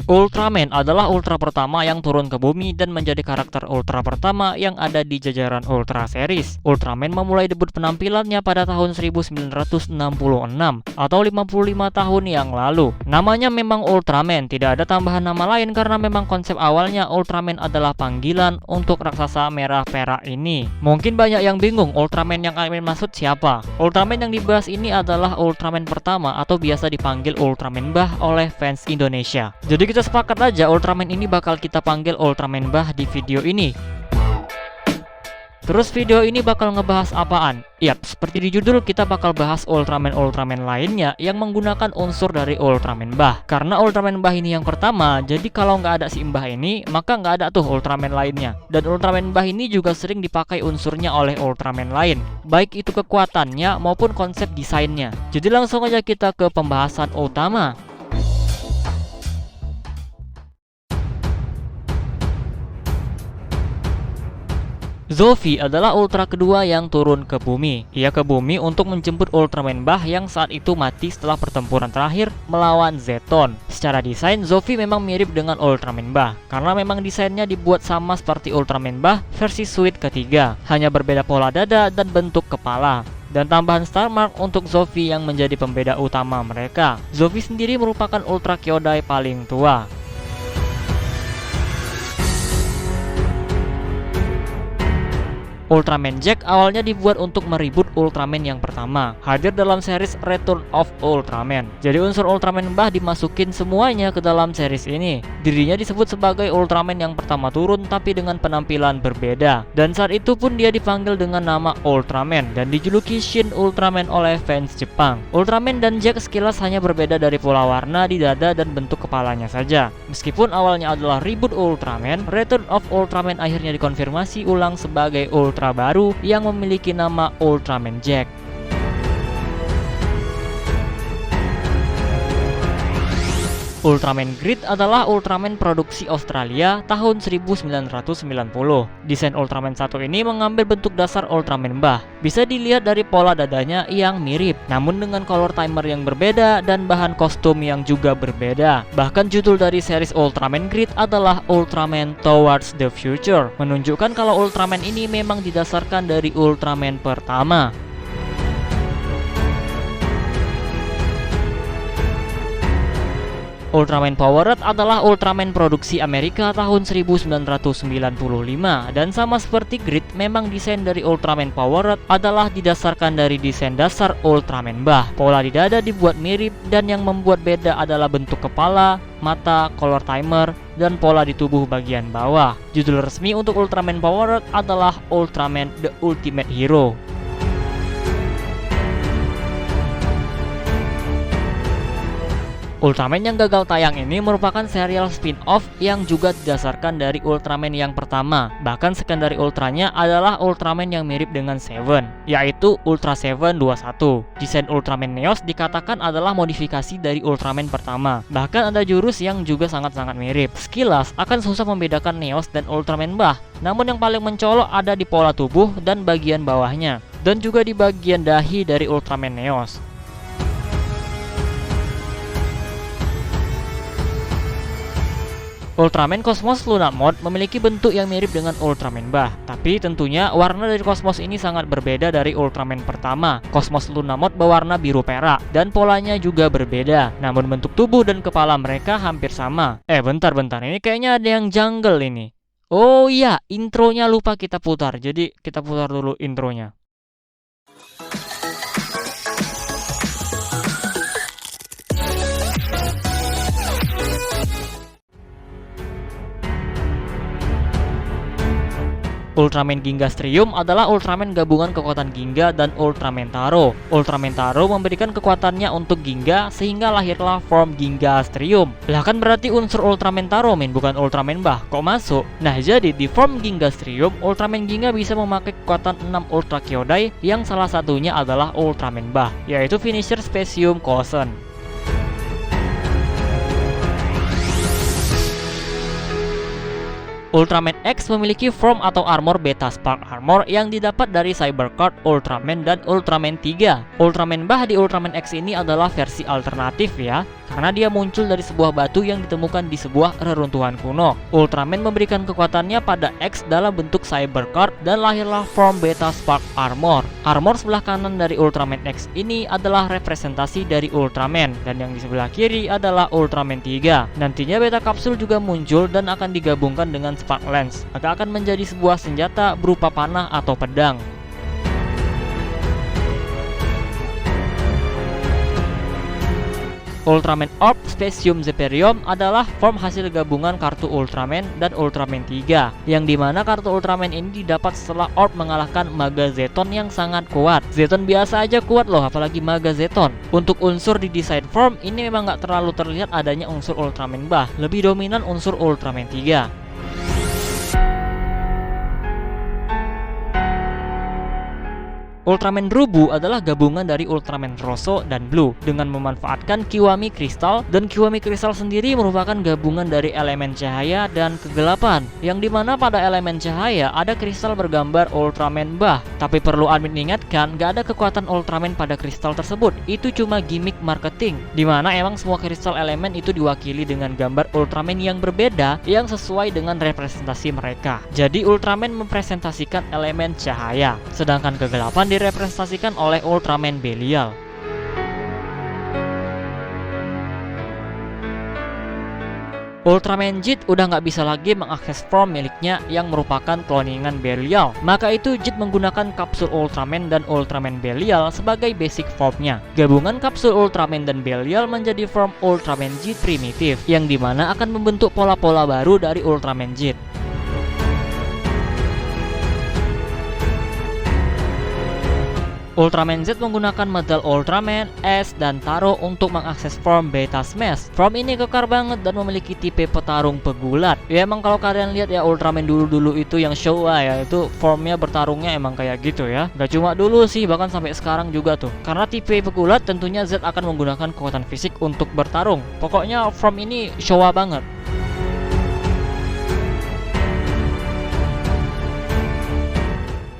Ultraman adalah Ultra pertama yang turun ke bumi dan menjadi karakter Ultra pertama yang ada di jajaran Ultra series. Ultraman memulai debut penampilannya pada tahun 1966 atau 55 tahun yang lalu. Namanya memang Ultraman, tidak ada tambahan nama lain karena memang konsep awalnya Ultraman adalah panggilan untuk raksasa merah perak ini. Mungkin banyak yang bingung Ultraman yang kalian maksud siapa? Ultraman yang dibahas ini adalah Ultraman pertama atau biasa dipanggil Ultraman Bah oleh fans Indonesia. Jadi kita sepakat aja Ultraman ini bakal kita panggil Ultraman Bah di video ini. Terus video ini bakal ngebahas apaan? Yap, seperti di judul kita bakal bahas Ultraman-Ultraman lainnya yang menggunakan unsur dari Ultraman Bah. Karena Ultraman Bah ini yang pertama, jadi kalau nggak ada si Mbah ini, maka nggak ada tuh Ultraman lainnya. Dan Ultraman Bah ini juga sering dipakai unsurnya oleh Ultraman lain, baik itu kekuatannya maupun konsep desainnya. Jadi langsung aja kita ke pembahasan utama. Zoffy adalah Ultra kedua yang turun ke bumi. Ia ke bumi untuk menjemput Ultraman Bah yang saat itu mati setelah pertempuran terakhir melawan Zeton. Secara desain, Zoffy memang mirip dengan Ultraman Bah, karena memang desainnya dibuat sama seperti Ultraman Bah versi Suite ketiga, hanya berbeda pola dada dan bentuk kepala. Dan tambahan Star Mark untuk Zoffy yang menjadi pembeda utama mereka. Zoffy sendiri merupakan Ultra Kyodai paling tua. Ultraman Jack awalnya dibuat untuk meribut Ultraman yang pertama, hadir dalam series Return of Ultraman. Jadi unsur Ultraman Bah dimasukin semuanya ke dalam series ini. Dirinya disebut sebagai Ultraman yang pertama turun tapi dengan penampilan berbeda. Dan saat itu pun dia dipanggil dengan nama Ultraman dan dijuluki Shin Ultraman oleh fans Jepang. Ultraman dan Jack sekilas hanya berbeda dari pola warna di dada dan bentuk kepalanya saja. Meskipun awalnya adalah reboot Ultraman, Return of Ultraman akhirnya dikonfirmasi ulang sebagai Ultra baru yang memiliki nama Ultraman Jack. Ultraman Grid adalah Ultraman produksi Australia tahun 1990. Desain Ultraman 1 ini mengambil bentuk dasar Ultraman Bah. Bisa dilihat dari pola dadanya yang mirip, namun dengan color timer yang berbeda dan bahan kostum yang juga berbeda. Bahkan judul dari series Ultraman Grid adalah Ultraman Towards the Future, menunjukkan kalau Ultraman ini memang didasarkan dari Ultraman pertama. Ultraman Powered adalah Ultraman produksi Amerika tahun 1995 dan sama seperti Grid, memang desain dari Ultraman Powered adalah didasarkan dari desain dasar Ultraman Bah. Pola di dada dibuat mirip dan yang membuat beda adalah bentuk kepala, mata, color timer, dan pola di tubuh bagian bawah. Judul resmi untuk Ultraman Powered adalah Ultraman The Ultimate Hero. Ultraman yang gagal tayang ini merupakan serial spin-off yang juga didasarkan dari Ultraman yang pertama. Bahkan sekundari Ultranya adalah Ultraman yang mirip dengan Seven, yaitu Ultra Seven 21. Desain Ultraman Neos dikatakan adalah modifikasi dari Ultraman pertama. Bahkan ada jurus yang juga sangat-sangat mirip. Sekilas akan susah membedakan Neos dan Ultraman Bah, namun yang paling mencolok ada di pola tubuh dan bagian bawahnya, dan juga di bagian dahi dari Ultraman Neos. Ultraman Cosmos Luna Mode memiliki bentuk yang mirip dengan Ultraman Bah, tapi tentunya warna dari Cosmos ini sangat berbeda dari Ultraman pertama. Cosmos Luna Mode berwarna biru perak dan polanya juga berbeda, namun bentuk tubuh dan kepala mereka hampir sama. Bentar, ini kayaknya ada yang janggal ini. Oh iya, intronya lupa kita putar, jadi kita putar dulu intronya. Ultraman Gingastrium adalah Ultraman gabungan kekuatan Ginga dan Ultraman Taro. Ultraman Taro memberikan kekuatannya untuk Ginga sehingga lahirlah form Gingastrium. Lah kan berarti unsur Ultraman Taro bukan Ultraman Bah, kok masuk? Nah jadi di form Gingastrium, Ultraman Ginga bisa memakai kekuatan 6 Ultra Kyodai yang salah satunya adalah Ultraman Bah, yaitu finisher Specium Cousin. Ultraman X memiliki form atau armor Beta Spark Armor yang didapat dari Cybercard, Ultraman, dan Ultraman 3. Ultraman Bah di Ultraman X ini adalah versi alternatif ya, karena dia muncul dari sebuah batu yang ditemukan di sebuah reruntuhan kuno. Ultraman memberikan kekuatannya pada X dalam bentuk Cybercard dan lahirlah form Beta Spark Armor. Armor sebelah kanan dari Ultraman X ini adalah representasi dari Ultraman, dan yang di sebelah kiri adalah Ultraman 3. Nantinya Beta Kapsul juga muncul dan akan digabungkan dengan Spark Lance, maka akan menjadi sebuah senjata berupa panah atau pedang. Ultraman Orb Specium Zeperium adalah form hasil gabungan kartu Ultraman dan Ultraman 3, yang dimana kartu Ultraman ini didapat setelah Orb mengalahkan Maga Zeton yang sangat kuat. Zeton biasa aja kuat loh, apalagi Maga Zeton. Untuk unsur di desain form ini memang nggak terlalu terlihat adanya unsur Ultraman Bah, lebih dominan unsur Ultraman 3. Ultraman Rubu adalah gabungan dari Ultraman Rosso dan Blue dengan memanfaatkan Kiwami Kristal, dan Kiwami Kristal sendiri merupakan gabungan dari elemen cahaya dan kegelapan, yang dimana pada elemen cahaya ada kristal bergambar Ultraman Bah. Tapi perlu admin ingatkan, gak ada kekuatan Ultraman pada kristal tersebut, itu cuma gimmick marketing, dimana emang semua kristal elemen itu diwakili dengan gambar Ultraman yang berbeda yang sesuai dengan representasi mereka. Jadi Ultraman mempresentasikan elemen cahaya, sedangkan kegelapan direpresentasikan oleh Ultraman Belial. Ultraman Jit udah nggak bisa lagi mengakses form miliknya yang merupakan kloningan Belial. Maka itu Jit menggunakan kapsul Ultraman dan Ultraman Belial sebagai basic formnya. Gabungan kapsul Ultraman dan Belial menjadi form Ultraman Jit primitif, yang dimana akan membentuk pola-pola baru dari Ultraman Jit. Ultraman Z menggunakan medal Ultraman, S, dan Taro untuk mengakses form Beta Smash. Form ini kekar banget dan memiliki tipe petarung pegulat. Ya emang kalau kalian lihat ya Ultraman dulu-dulu itu yang Showa ya, itu formnya bertarungnya emang kayak gitu ya. Gak cuma dulu sih, bahkan sampai sekarang juga tuh. Karena tipe pegulat tentunya Z akan menggunakan kekuatan fisik untuk bertarung. Pokoknya form ini Showa banget.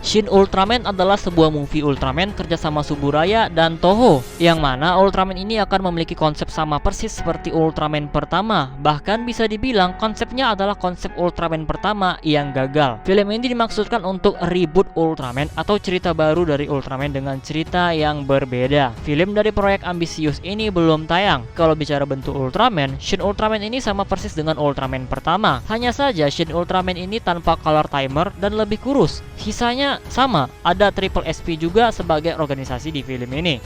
Shin Ultraman adalah sebuah movie Ultraman kerjasama Suburaya dan Toho, yang mana Ultraman ini akan memiliki konsep sama persis seperti Ultraman pertama. Bahkan bisa dibilang konsepnya adalah konsep Ultraman pertama yang gagal. Film ini dimaksudkan untuk reboot Ultraman atau cerita baru dari Ultraman dengan cerita yang berbeda. Film dari proyek ambisius ini belum tayang. Kalau bicara bentuk Ultraman, Shin Ultraman ini sama persis dengan Ultraman pertama. Hanya saja Shin Ultraman ini tanpa color timer dan lebih kurus. Sisanya sama, ada Triple SP juga sebagai organisasi di film ini.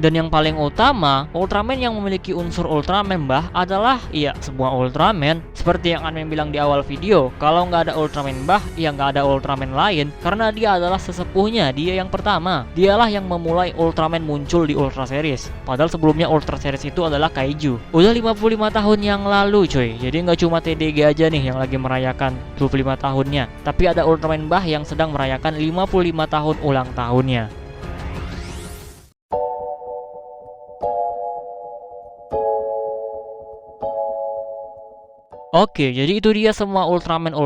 Dan yang paling utama, Ultraman yang memiliki unsur Ultraman Bah adalah ya sebuah Ultraman. Seperti yang admin bilang di awal video, kalau nggak ada Ultraman Bah, ya nggak ada Ultraman lain, karena dia adalah sesepuhnya, dia yang pertama. Dialah yang memulai Ultraman muncul di Ultra Series. Padahal sebelumnya Ultra Series itu adalah Kaiju. Udah 55 tahun yang lalu cuy. Jadi nggak cuma TDG aja nih yang lagi merayakan 25 tahunnya, tapi ada Ultraman Bah yang sedang merayakan 55 tahun ulang tahunnya. Oke, jadi itu dia semua Ultraman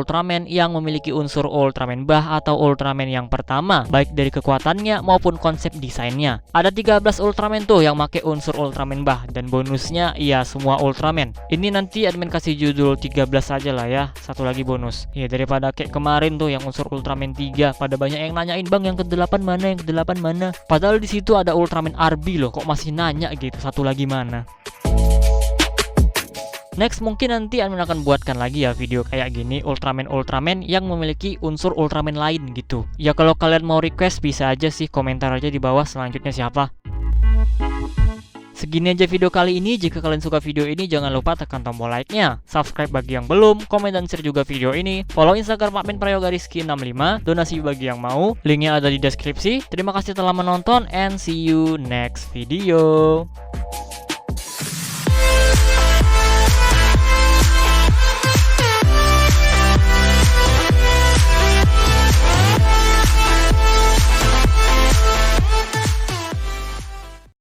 yang memiliki unsur Ultraman Bah atau Ultraman yang pertama, baik dari kekuatannya maupun konsep desainnya. Ada 13 Ultraman tuh yang make unsur Ultraman Bah, dan bonusnya ya semua Ultraman. Ini nanti admin kasih judul 13 aja lah ya, satu lagi bonus. Ya daripada kayak kemarin tuh yang unsur Ultraman 3, pada banyak yang nanyain bang yang ke-8 mana, yang ke-8 mana. Padahal di situ ada Ultraman Arby loh, kok masih nanya gitu, satu lagi mana. Next mungkin nanti admin akan buatkan lagi ya video kayak gini, Ultraman yang memiliki unsur Ultraman lain gitu. Ya kalau kalian mau request bisa aja sih, komentar aja di bawah selanjutnya siapa. Segini aja video kali ini. Jika kalian suka video ini jangan lupa tekan tombol like-nya, subscribe bagi yang belum, komen dan share juga video ini, follow Instagram admin Prayoga_Rizky65, donasi bagi yang mau, linknya ada di deskripsi. Terima kasih telah menonton and see you next video.